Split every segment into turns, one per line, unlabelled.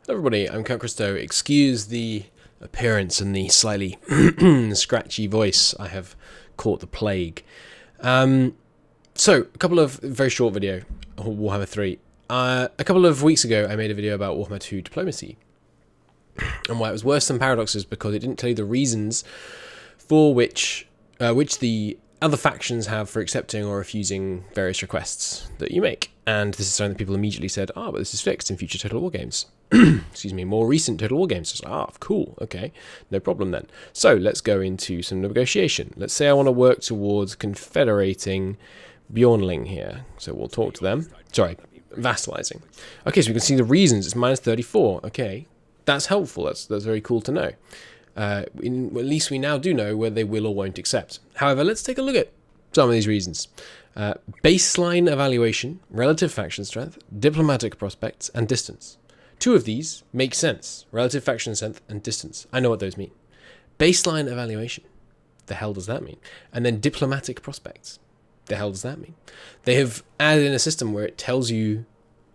Hello everybody, I'm Count Christo. Excuse the appearance and the slightly scratchy voice. I have caught the plague. So, a couple of very short video on Warhammer 3. A couple of weeks ago I made a video about Warhammer 2 diplomacy. And why it was worse than Paradoxes because it didn't tell you the reasons for which the other factions have for accepting or refusing various requests that you make. And this is something that people immediately said, but this is fixed in future Total War games. Excuse me, more recent Total War games. So, cool, okay, no problem then. So let's go into some negotiation. Let's say I want to work towards confederating Bjornling here. So we'll talk to them. Sorry, vassalizing. Okay, so we can see the reasons. It's minus 34. Okay, that's helpful. That's very cool to know. At least we now do know whether they will or won't accept. However, let's take a look at some of these reasons. Baseline evaluation, relative faction strength, diplomatic prospects, and distance. Two of these make sense. Relative faction strength and distance. I know what those mean. Baseline evaluation. The hell does that mean? And then diplomatic prospects. The hell does that mean? They have added in a system where it tells you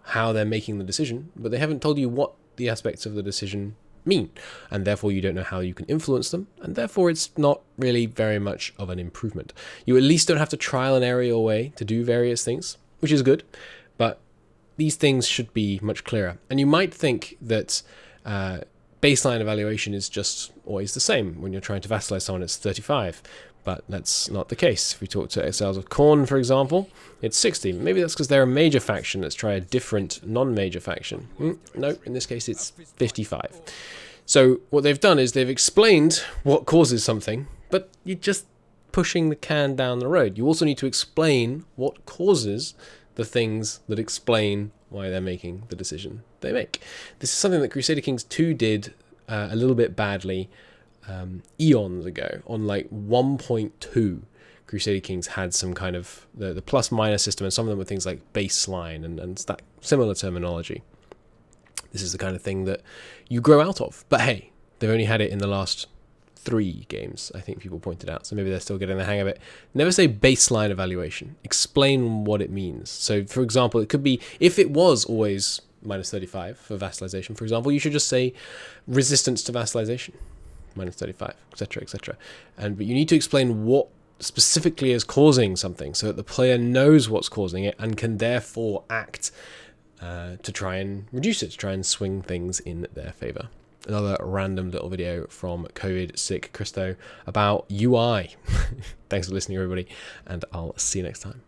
how they're making the decision, but they haven't told you what the aspects of the decision mean, and therefore you don't know how you can influence them, and therefore it's not really very much of an improvement. You at least don't have to trial and error your way to do various things, which is good, but these things should be much clearer. And you might think that baseline evaluation is just always the same. When you're trying to vassalize someone, it's 35, but that's not the case. If we talk to Exiles of Khorne, for example, it's 60. Maybe that's because they're a major faction. Let's try a different non-major faction. No, in this case it's 55. So what they've done is they've explained what causes something, but you're just pushing the can down the road. You also need to explain what causes the things that explain why they're making the decision they make. This is something that Crusader Kings 2 did a little bit badly eons ago. On like 1.2, Crusader Kings had some kind of the plus minus system, and some of them were things like baseline and that similar terminology. This is the kind of thing that you grow out of. But hey, they've only had it in the last 3 games, I think people pointed out, so maybe they're still getting the hang of it. Never say baseline evaluation. Explain what it means. So, for example, it could be, if it was always minus 35 for vassalization, for example, you should just say resistance to vassalization, minus 35, etc., etc. But you need to explain what specifically is causing something so that the player knows what's causing it and can therefore act to try and reduce it, to try and swing things in their favor. Another random little video from COVID sick Christo about UI. Thanks for listening, everybody, and I'll see you next time.